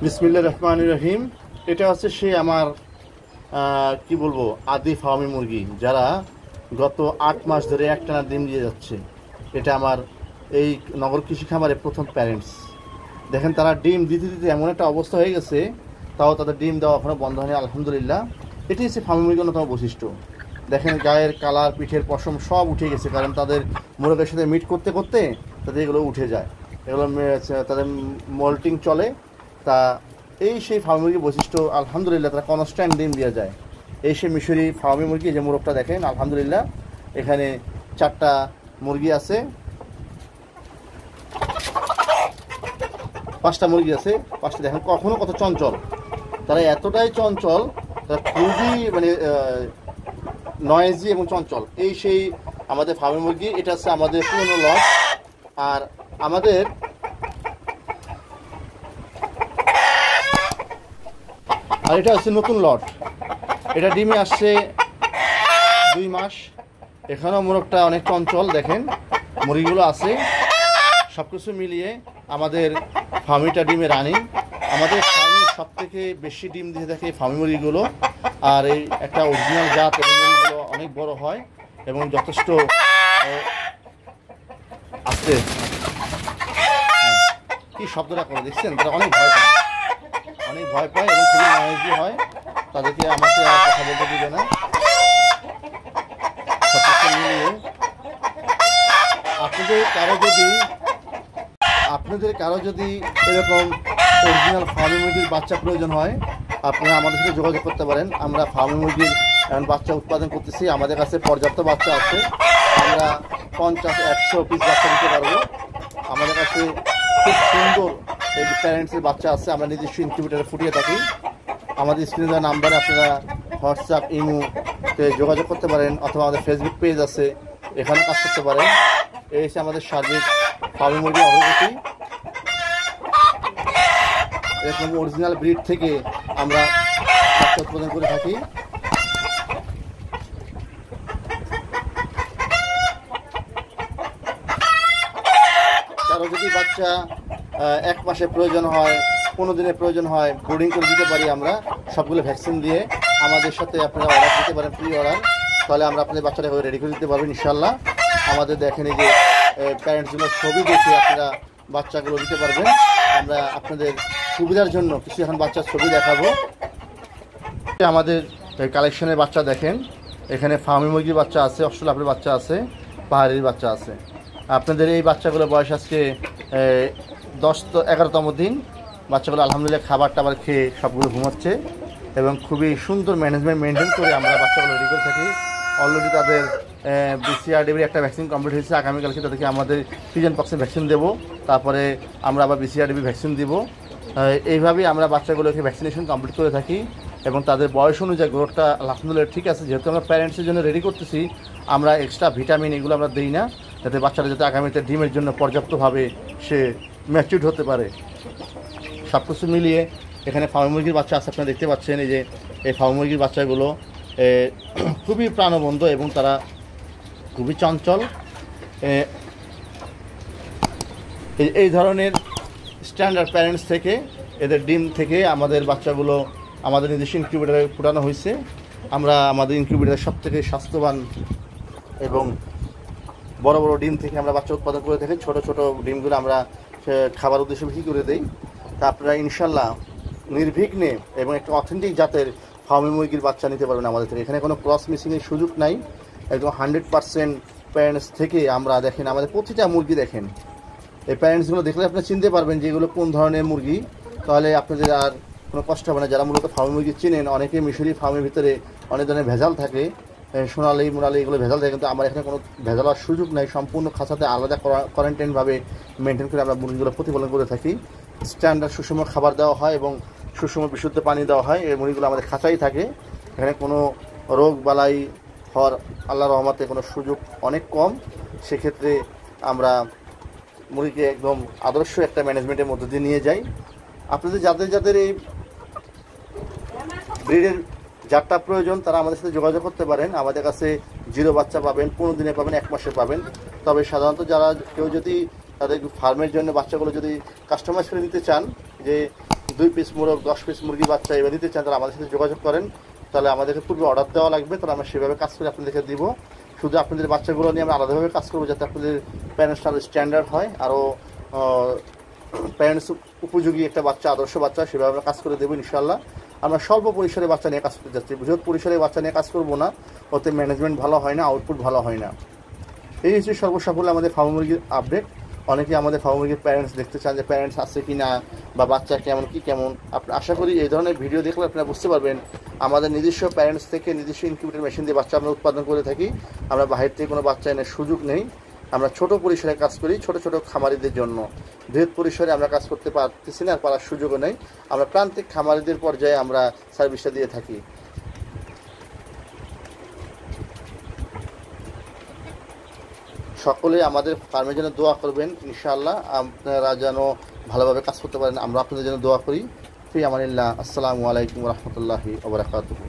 বিসমিল্লাহির রহমানির রহিম। এটা হচ্ছে সেই আমার কি বলবো আদি ফার্মি মুরগি, যারা গত 8 মাস ধরে একটানা ডিম দিয়ে যাচ্ছে। এটা আমার এই নগর কৃষি খামারে প্রথম প্যারেন্টস। দেখেন তারা ডিম দিতে দিতে এমন একটা অবস্থা হয়ে গেছে, তাও তাদের ডিম দেওয়া এখনও বন্ধ হয়নি, আলহামদুলিল্লাহ। এটি হচ্ছে ফার্মি মুরগির অন্যতম বৈশিষ্ট্য। দেখেন গায়ের কালার, পিঠের পশম সব উঠে গেছে, কারণ তাদের মুরগের সাথে মিট করতে করতে তাদের এগুলো উঠে যায়, এগুলো তাদের মল্টিং চলে। তা এই সেই ফার্মি মুরগির বৈশিষ্ট্য, আলহামদুলিল্লাহ তারা কনস্ট্যান্ট ডিম দেওয়া যায়। এই সেই মিশরি ফার্মি মুরগি, যে মোরগটা দেখেন আলহামদুলিল্লাহ এখানে 4টা মুরগি আছে, 5টা মুরগি আছে, 5টা দেখেন কখনো কত চঞ্চল। তারা এতটাই চঞ্চল, তারা খুবই নয়েজি এবং চঞ্চল। এই সেই আমাদের ফার্মি মুরগি। এটা হচ্ছে আমাদের পুরনো লট, আর আমাদের এটা হচ্ছে নতুন লট। এটা ডিমে আসছে 2 মাস। এখানেও মোরগটা অনেক চঞ্চল, দেখেন মুরগিগুলো আছে। সব কিছু মিলিয়ে আমাদের ফার্মিটা ডিমে রানিং। আমাদের ফার্মের সব থেকে বেশি ডিম দিয়ে থাকে ফার্মি মুরগিগুলো, আর এই একটা অরিজিনাল জাত, এবং মুরগিগুলো অনেক বড় হয় এবং যথেষ্ট আস্তে কি শব্দটা করে দেখছেন, তারা অনেক ভয় পায়, অনেক ভয় পায় এবং খুবই নয়েজি হয়। তাদেরকে আমাকে আর কথা বলতে দিবে না। সব কিছু মিলিয়ে আপনাদের কারো যদি এরকম অরিজিনাল ফার্মি মুরগির বাচ্চা প্রয়োজন হয়, আপনারা আমাদের সাথে যোগাযোগ করতে পারেন। আমরা ফার্মি মুরগির বাচ্চা উৎপাদন করতেছি, আমাদের কাছে পর্যাপ্ত বাচ্চা আছে। আমরা 50-100 পিস বাচ্চা দিতে পারবো। আমাদের কাছে খুব সুন্দর এই প্যারেন্টসের বাচ্চা আছে, আমরা নিজস্ব ইনকিউবেটরে ফুটিয়ে থাকি। আমাদের স্ক্রিনে দেওয়া নাম্বারে আপনারা হোয়াটসঅ্যাপ, ইমোতে যোগাযোগ করতে পারেন, অথবা আমাদের ফেসবুক পেজ আছে, এখানে কাজ করতে পারেন। এই হচ্ছে আমাদের সার্বিক ফার্মি মুরগির অগ্রগতি। এরকম অরিজিনাল ব্রিড থেকে আমরা বাচ্চা উৎপাদন করে থাকি। কারো যদি বাচ্চা 1 মাসে প্রয়োজন হয়, 15 দিনের প্রয়োজন হয়, বোর্ডিং করে দিতে পারি আমরা সবগুলো ভ্যাকসিন দিয়ে। আমাদের সাথে আপনারা অর্ডার দিতে পারেন, প্রি অর্ডার, তাহলে আমরা আপনাদের বাচ্চাটাকে রেডি করে দিতে পারবেন ইনশাল্লাহ। আমাদের দেখেন এই যে প্যারেন্টসগুলোর ছবি দেখে আপনারা বাচ্চাগুলো দিতে পারবেন। আমরা আপনাদের সুবিধার জন্য কিছু এখন বাচ্চার ছবি দেখাবো। আমাদের কালেকশনের বাচ্চা দেখেন, এখানে ফার্মি মুরগির বাচ্চা আছে, অস্ট্রেলিয়ার বাচ্চা আছে, পাহাড়ির বাচ্চা আছে। আপনাদের এই বাচ্চাগুলো বয়স আজকে 11তম দিন। বাচ্চাগুলো আলহামদুলিল্লাহ খাবার টাবার খেয়ে সবগুলো ঘুমাচ্ছে, এবং খুবই সুন্দর ম্যানেজমেন্ট মেনটেন করে আমরা বাচ্চাগুলো রেডি করে থাকি। অলরেডি তাদের BCRDবির একটা ভ্যাকসিন কমপ্লিট হয়েছে। আগামীকালকে তাদেরকে আমাদের পিজন পক্সের ভ্যাকসিন দেবো, তারপরে আমরা আবার BCRDবি ভ্যাকসিন দিব। এইভাবেই আমরা বাচ্চাগুলোকে ভ্যাকসিনেশন কমপ্লিট করে থাকি, এবং তাদের বয়স অনুযায়ী গ্রোথটা আলহামদুলিল্লাহ ঠিক আছে। যেহেতু আমরা প্যারেন্টসের জন্য রেডি করতেছি, আমরা এক্সট্রা ভিটামিন এগুলো আমরা দিই না, যাতে বাচ্চারা যাতে আগামীতে ডিমের জন্য পর্যাপ্তভাবে সে ম্যাচিউরড হতে পারে। সব কিছু মিলিয়ে এখানে ফার্মি মুরগির বাচ্চা আছে, আপনারা দেখতে পাচ্ছেন। এই যে এই ফার্মি মুরগির বাচ্চাগুলো খুবই প্রাণবন্ত এবং তারা খুবই চঞ্চল। এই ধরনের স্ট্যান্ডার্ড প্যারেন্টস থেকে, এদের ডিম থেকে আমাদের বাচ্চাগুলো আমাদের নিজস্ব ইনকিউবেটরে ফুটানো হয়েছে। আমরা আমাদের ইনকিউবেটরের সব থেকে স্বাস্থ্যবান এবং বড় বড় ডিম থেকে আমরা বাচ্চা উৎপাদন করে থাকি। ছোট ছোট ডিমগুলো আমরা খাবার উদ্দেশ্যে বিক্রি করে দিই। তা আপনারা ইনশাল্লাহ নির্বিঘ্নে এবং একটা অথেন্টিক জাতের ফার্মি মুরগির বাচ্চা নিতে পারবেন আমাদের থেকে। এখানে কোনো ক্রস মিসিংয়ের সুযোগ নাই, একদম 100% প্যারেন্টস থেকে আমরা দেখেন আমাদের প্রতিটা মুরগি দেখেন। এই প্যারেন্টসগুলো দেখলে আপনারা চিনতে পারবেন যে এগুলো কোন ধরনের মুরগি, তাহলে আপনাদের আর কোনো কষ্ট হবে না। যারা মূলত ফার্মি মুরগি চিনেন, অনেকে মিশরি ফার্মের ভিতরে অনেক ধরনের ভেজাল থাকে, সোনালি মোনালি এগুলো ভেজাল থাকে, কিন্তু আমার এখানে কোনো ভেজালার সুযোগ নাই। সম্পূর্ণ খাঁচাতে আলাদা কোয়ারেন্টাইনভাবে মেনটেন করে আমরা মুরগিগুলো প্রতিপালন করে থাকি। স্ট্যান্ডার্ড সুষম খাবার দেওয়া হয় এবং সুষম বিশুদ্ধ পানি দেওয়া হয়। এই মুরগিগুলো আমাদের খাঁচাই থাকে। এখানে কোনো রোগ বালাই হওয়ার আল্লাহর রহমতে কোনো সুযোগ অনেক কম। সেক্ষেত্রে আমরা মুরগিকে একদম আদর্শ একটা ম্যানেজমেন্টের মধ্যে দিয়ে নিয়ে যাই। আপনাদের যাদের এই ব্রিডের জাতটা প্রয়োজন, তারা আমাদের সাথে যোগাযোগ করতে পারেন। আমাদের কাছে 0 বাচ্চা পাবেন, 15 দিনে পাবেন, 1 মাসে পাবেন। তবে সাধারণত যারা কেউ যদি তাদের ফার্মের জন্য বাচ্চাগুলো যদি কাস্টমাইজ করে নিতে চান, যে 2 পিস মোরগ 10 পিস মুরগি বাচ্চা এবার দিতে চান তাহলে আমাদের সাথে যোগাযোগ করেন, তাহলে আমাদেরকে পূর্বে অর্ডার দেওয়া লাগবে, তাহলে আমরা সেভাবে কাজ করে আপনাদেরকে দিব। শুধু আপনাদের বাচ্চাগুলো নিয়ে আমরা আলাদাভাবে কাজ করবো যাতে আপনাদের প্যারেন্টস আরও স্ট্যান্ডার্ড হয়, আরও প্যারেন্টস উপযোগী একটা বাচ্চা, আদর্শ বাচ্চা, সেভাবে আমরা কাজ করে দেবো ইনশাআল্লাহ। আমরা স্বল্প পরিসরে বাচ্চা নিয়ে কাজ করতে যাচ্ছি, বৃহৎ পরিসরে বাচ্চা নিয়ে কাজ করবো না, ওতে ম্যানেজমেন্ট ভালো হয় না, আউটপুট ভালো হয় না। এই হচ্ছে সর্বসাফল্য আমাদের ফার্ম মুরগির আপডেট। অনেকে আমাদের ফার্ম মুরগির প্যারেন্টস দেখতে চান যে প্যারেন্টস আছে কি না বা বাচ্চা কেমন কি কেমন। আপনার আশা করি এই ধরনের ভিডিও দেখলে আপনারা বুঝতে পারবেন আমাদের নিজস্ব প্যারেন্টস থেকে নিজস্ব ইনকিউবেটর মেশিন দিয়ে বাচ্চা আমরা উৎপাদন করে থাকি। আমরা বাইরে থেকে কোনো বাচ্চা এনে সুযোগ নেই, আমরা ছোট পরিসরে কাজ করি ছোট ছোট খামারিদের জন্য। বৃহৎ পরিসরে আমরা কাজ করতে পারতেছি না, আর পারার সুযোগও নেই। আমরা প্রান্তিক খামারিদের পর্যায়ে আমরা সার্ভিসটা দিয়ে থাকি। সকলে আমাদের ফার্মের জন্য দোয়া করবেন ইনশাআল্লাহ, আপনারা যেন ভালোভাবে কাজ করতে পারেন, আমরা আপনাদের জন্য দোয়া করি। ফি আমানিল্লাহ। আসসালামু আলাইকুম ওয়া রাহমাতুল্লাহি ওয়া বারাকাতুহু।